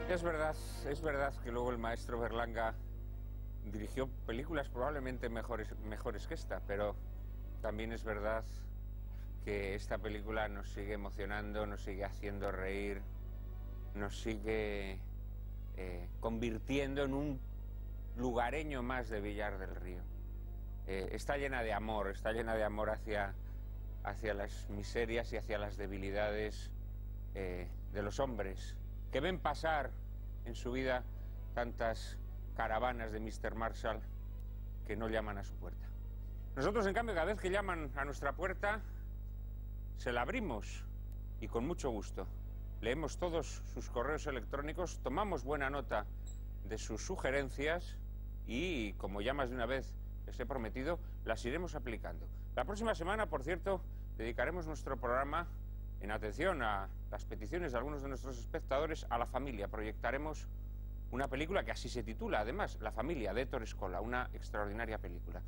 Es verdad que luego el maestro Berlanga dirigió películas probablemente mejores que esta, pero también es verdad que esta película nos sigue emocionando, nos sigue haciendo reír, nos sigue convirtiendo en un lugareño más de Villar del Río. Está llena de amor hacia las miserias y hacia las debilidades de los hombres que ven pasar en su vida tantas caravanas de Mr. Marshall que no llaman a su puerta. Nosotros, en cambio, cada vez que llaman a nuestra puerta, se la abrimos y con mucho gusto. Leemos todos sus correos electrónicos, tomamos buena nota de sus sugerencias y, como ya más de una vez les he prometido, las iremos aplicando. La próxima semana, por cierto, dedicaremos nuestro programa, en atención a las peticiones de algunos de nuestros espectadores, a la familia. Proyectaremos una película que así se titula, además, La familia, de Ettore Scola, una extraordinaria película.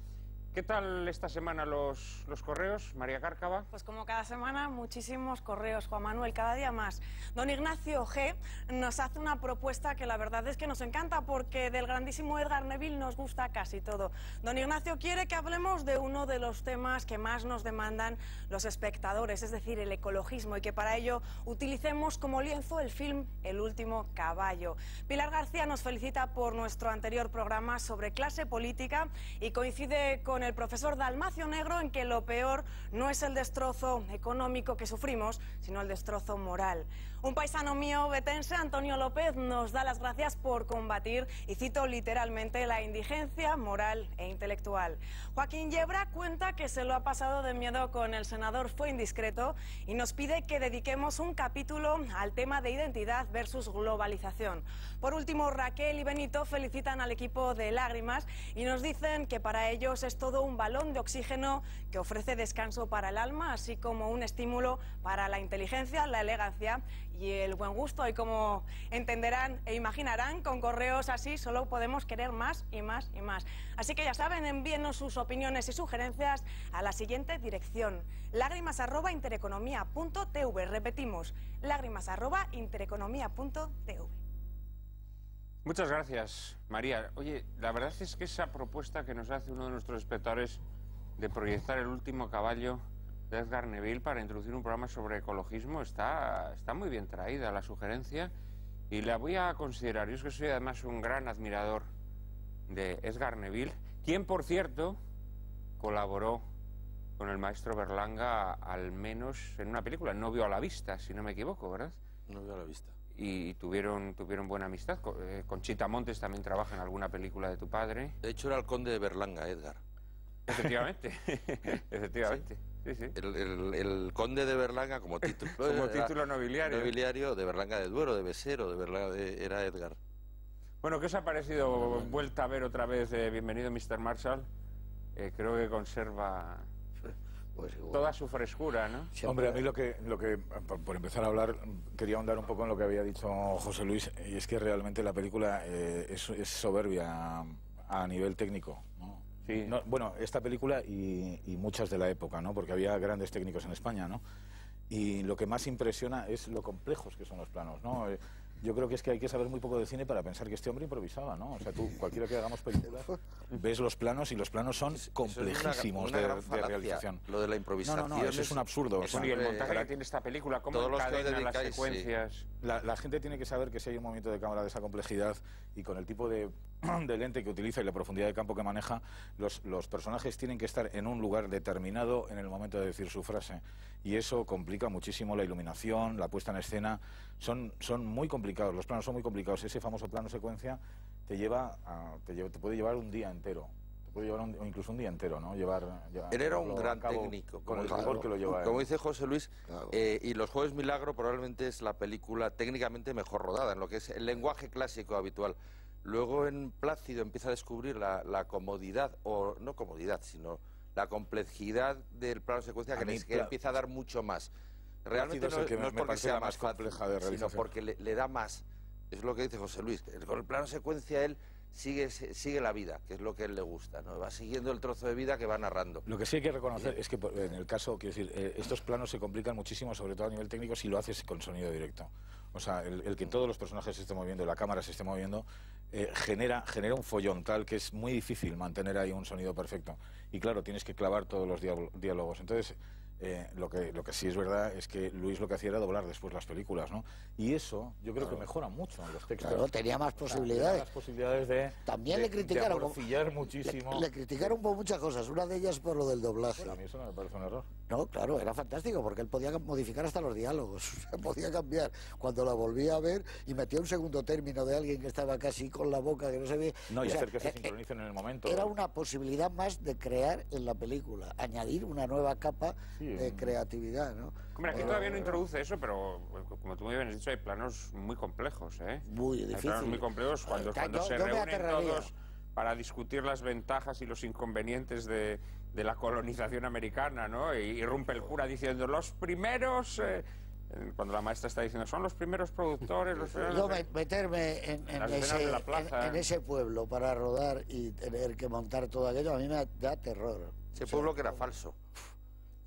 ¿Qué tal esta semana los correos, María Cárcava? Pues como cada semana, muchísimos correos, Juan Manuel, cada día más. Don Ignacio G. nos hace una propuesta que la verdad es que nos encanta, porque del grandísimo Edgar Neville nos gusta casi todo. Don Ignacio quiere que hablemos de uno de los temas que más nos demandan los espectadores, es decir, el ecologismo, y que para ello utilicemos como lienzo el film El último caballo. Pilar García nos felicita por nuestro anterior programa sobre clase política y coincide con el profesor Dalmacio Negro en que lo peor no es el destrozo económico que sufrimos, sino el destrozo moral. Un paisano mío betense, Antonio López, nos da las gracias por combatir, y cito literalmente, la indigencia moral e intelectual. Joaquín Yebra cuenta que se lo ha pasado de miedo con el senador Fue Indiscreto y nos pide que dediquemos un capítulo al tema de identidad versus globalización. Por último, Raquel y Benito felicitan al equipo de Lágrimas y nos dicen que para ellos es todo un balón de oxígeno que ofrece descanso para el alma, así como un estímulo para la inteligencia, la elegancia y el buen gusto. Y como entenderán e imaginarán, con correos así solo podemos querer más y más y más. Así que ya saben, envíenos sus opiniones y sugerencias a la siguiente dirección: lágrimas@intereconomía.tv. Repetimos, lágrimas@intereconomía.tv. Muchas gracias, María. Oye, la verdad es que esa propuesta que nos hace uno de nuestros espectadores de proyectar El último caballo de Edgar Neville para introducir un programa sobre ecologismo está muy bien traída la sugerencia, y la voy a considerar. Yo es que soy además un gran admirador de Edgar Neville, quien, por cierto, colaboró con el maestro Berlanga al menos en una película, Novio a la vista, si no me equivoco, ¿verdad? Novio a la vista. Y tuvieron buena amistad. Conchita Montes también trabaja en alguna película de tu padre. De hecho, era el conde de Berlanga, Edgar. Efectivamente, efectivamente. Sí, sí. El conde de Berlanga como título. Como título nobiliario. Nobiliario de Berlanga de Duero, de Besero, de Berlanga era Edgar. Bueno, ¿qué os ha parecido vuelta a ver otra vez Bienvenido Mr. Marshall? Creo que conserva pues toda su frescura, ¿no? Hombre, a mí lo que por empezar a hablar, quería ahondar un poco en lo que había dicho José Luis, y es que realmente la película es soberbia a nivel técnico, ¿no? Sí. No, bueno, esta película y muchas de la época, ¿no? Porque había grandes técnicos en España, ¿no? Y lo que más impresiona es lo complejos que son los planos, ¿no? Yo creo que es que hay que saber muy poco de cine para pensar que este hombre improvisaba, ¿no? O sea, tú, cualquiera que hagamos películas, ves los planos y los planos son complejísimos de realización. Lo de la improvisación. No, eso es un absurdo. Y el montaje que tiene esta película, cómo encadena las secuencias. Sí. La gente tiene que saber que si hay un movimiento de cámara de esa complejidad y con el tipo de lente que utiliza y la profundidad de campo que maneja, los personajes tienen que estar en un lugar determinado en el momento de decir su frase. Y eso complica muchísimo la iluminación, la puesta en escena. Son muy complicados, los planos son muy complicados. Ese famoso plano secuencia te puede llevar un día entero. Te puede llevar incluso un día entero, ¿no? Él era un gran técnico, con el rigor que lo lleva. Como dice José Luis, y Los Jueves Milagro probablemente es la película técnicamente mejor rodada, en lo que es el lenguaje clásico habitual. Luego en Plácido empieza a descubrir la comodidad, o no comodidad, sino la complejidad del plano secuencia que empieza a dar mucho más. Realmente no es porque sea más fácil, sino porque le da más. Es lo que dice José Luis. Con el plano secuencia él sigue la vida, que es lo que a él le gusta, ¿no? Va siguiendo el trozo de vida que va narrando. Lo que sí hay que reconocer es que en el caso, quiero decir, estos planos se complican muchísimo, sobre todo a nivel técnico, si lo haces con sonido directo. O sea, el que todos los personajes se estén moviendo, la cámara se esté moviendo, genera un follón tal que es muy difícil mantener ahí un sonido perfecto. Y claro, tienes que clavar todos los diálogos. Entonces, lo que sí es verdad es que Luis lo que hacía era doblar después las películas, ¿no? Y eso yo creo que mejora mucho en los textos. Claro, tenía más posibilidades. Tenía más posibilidades de... También le criticaron. De porfillar muchísimo. Le criticaron por muchas cosas, una de ellas por lo del doblaje. Bueno, a mí eso no me parece un error. No, claro, era fantástico, porque él podía modificar hasta los diálogos, podía cambiar. Cuando la volvía a ver y metía un segundo término de alguien que estaba casi con la boca, que no se ve... No, y hacer que se sincronicen en el momento. Era una posibilidad más de crear en la película, añadir una nueva capa de creatividad, ¿no? Hombre, aquí todavía no introduce eso, pero como tú muy bien has dicho, hay planos muy complejos, ¿eh? Muy difíciles. Hay planos muy complejos cuando se reúnen todos para discutir las ventajas y los inconvenientes de la colonización americana, ¿no? Y irrumpe el cura diciendo, los primeros... cuando la maestra está diciendo, son los primeros productores... Los primeros... Yo meterme en ese pueblo para rodar y tener que montar todo aquello, a mí me da terror. Ese pueblo que era falso.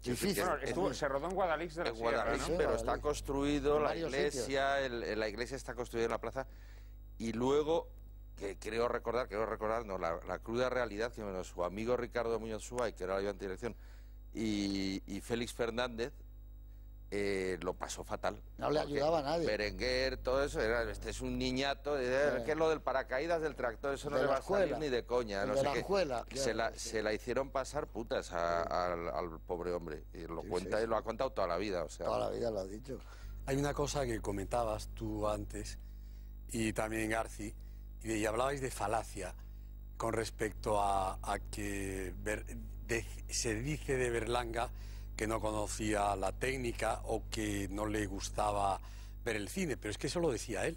Difícil. Bueno, se rodó en Guadalix de la Sierra, ¿no? Pero está construido, la iglesia está construida en la plaza, y luego, que creo recordar, no, la cruda realidad, que bueno, su amigo Ricardo Muñoz Suárez, que era la ayudante de dirección, y Félix Fernández, lo pasó fatal. No le ayudaba a nadie. Berenguer, todo eso, este es un niñato, que es lo del paracaídas del tractor, eso no le va a salir ni de coña. No sé qué. Se la hicieron pasar putas al pobre hombre. Y lo cuenta y lo ha contado toda la vida. O sea. Toda la vida lo ha dicho. Hay una cosa que comentabas tú antes, y también Garci, y hablabais de falacia con respecto a que se dice de Berlanga que no conocía la técnica o que no le gustaba ver el cine, pero es que eso lo decía él.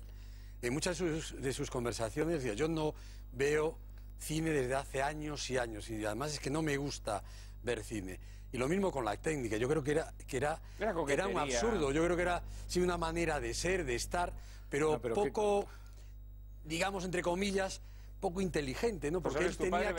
En muchas de sus conversaciones decía, yo no veo cine desde hace años y años, y además es que no me gusta ver cine. Y lo mismo con la técnica, yo creo que era un absurdo, yo creo que era sí, una manera de ser, de estar, pero poco, digamos, entre comillas, poco inteligente, ¿no? Porque él tenía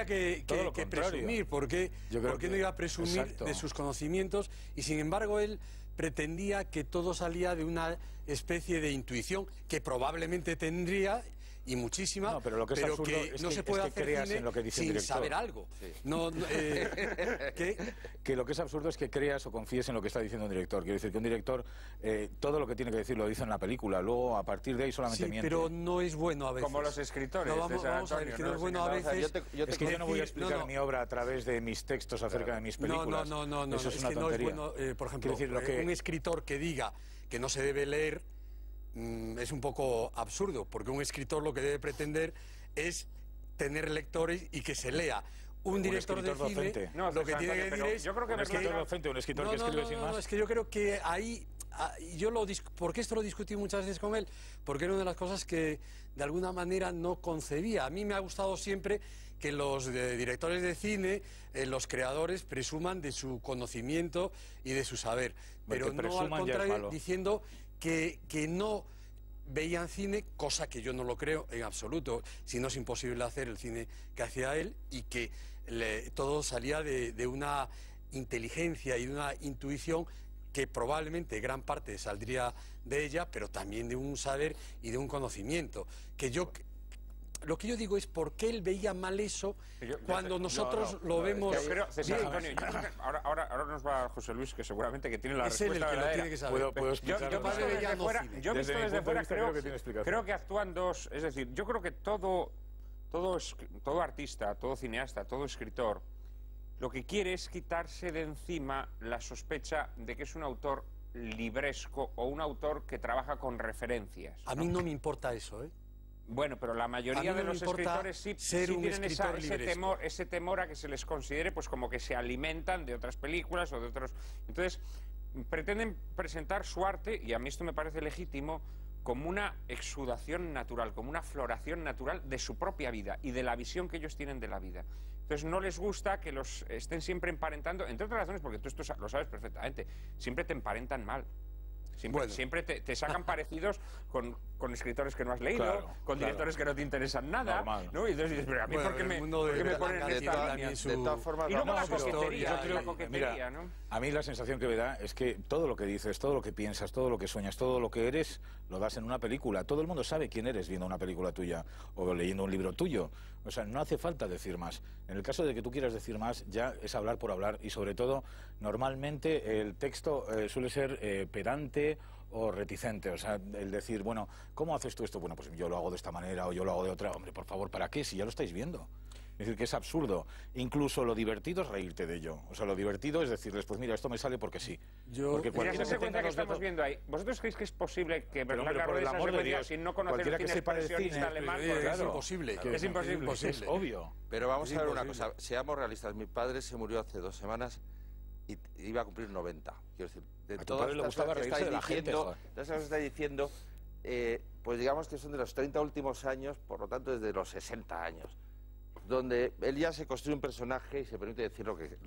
que presumir, ¿por qué no iba a presumir de sus conocimientos? Y sin embargo él pretendía que todo salía de una especie de intuición que probablemente tendría, y muchísima, pero que no se puede hacer cine sin saber algo. Sí. Que lo que es absurdo es que creas o confíes en lo que está diciendo un director. Quiero decir que un director todo lo que tiene que decir lo dice en la película, luego a partir de ahí solamente miente. Pero no es bueno a veces. Como los escritores. No, vamos a ver, que no es bueno a veces. Es que yo no voy a explicar mi obra a través de mis textos acerca de mis películas. No, eso es una tontería. No es bueno, por ejemplo, un escritor que diga que no se debe leer es un poco absurdo, porque un escritor lo que debe pretender es tener lectores y que se lea. Un director de cine lo que tiene que decir es... Yo creo que un escritor docente, un escritor que escribe sin más... No, es que yo creo que ahí... porque esto lo discutí muchas veces con él, porque era una de las cosas que de alguna manera no concebía. A mí me ha gustado siempre que los directores de cine, los creadores, presuman de su conocimiento y de su saber, pero no al contrario diciendo que no veían cine, cosa que yo no lo creo en absoluto, si no es imposible hacer el cine que hacía él, y que todo salía de una inteligencia y de una intuición que probablemente gran parte saldría de ella, pero también de un saber y de un conocimiento. Lo que yo digo es por qué él veía mal eso cuando nosotros lo vemos. Yo creo, César Antonio, yo creo que ahora nos va José Luis, que seguramente que tiene la respuesta verdadera. Tiene que saber. ¿Puedo explicar? Yo visto desde fuera creo que actúan dos. Es decir, yo creo que todo artista, todo cineasta, todo escritor, lo que quiere es quitarse de encima la sospecha de que es un autor libresco o un autor que trabaja con referencias. A mí no me importa eso, ¿eh? Bueno, pero la mayoría de los escritores sí tienen ese temor a que se les considere pues como que se alimentan de otras películas o de otros... Entonces, pretenden presentar su arte, y a mí esto me parece legítimo, como una exudación natural, como una floración natural de su propia vida y de la visión que ellos tienen de la vida. Entonces no les gusta que los estén siempre emparentando, entre otras razones porque tú esto lo sabes perfectamente, siempre te emparentan mal. Siempre te sacan parecidos con escritores que no has leído, Claro, con directores que no te interesan nada, Normal. ¿no? Y entonces dices, pero a mí, ¿por qué me ponen en esta línea? De todas formas, Y luego la vamos a- coquetería, Mira, ¿no? a mí la sensación que me da es que todo lo que dices, todo lo que piensas, todo lo que sueñas, todo lo que eres, lo das en una película. Todo el mundo sabe quién eres viendo una película tuya o leyendo un libro tuyo. O sea, no hace falta decir más. En el caso de que tú quieras decir más, ya es hablar por hablar y sobre todo, normalmente el texto suele ser pedante o reticente, o sea, el decir, bueno, ¿cómo haces tú esto? Bueno, pues yo lo hago de esta manera o yo lo hago de otra. Hombre, por favor, ¿para qué? Si ya lo estáis viendo. Es decir, que es absurdo. Incluso lo divertido es reírte de ello. O sea, lo divertido es decirles, pues mira, esto me sale porque sí. Porque Mira esa cualquiera secuencia que los estamos dedos- viendo ahí. ¿Vosotros creéis que es posible que Pero, hombre, Berlanga por ruede el esa amor de secuencia Dios, sin no conocer cualquiera el que cine sepa de expresionista cine, alemán? es Porque imposible. Es imposible. Es obvio. Pero vamos Es a ver una imposible. cosa, seamos realistas. Mi padre se murió hace 2 semanas y iba a cumplir 90. Quiero decir, de A tu todas padre le estas gustaba cosas que reírse de la estáis gente, diciendo, joder. todas esas cosas que estáis diciendo, pues digamos que son de los 30 últimos años, por lo tanto desde los 60 años, donde él ya se construye un personaje y se permite decir lo que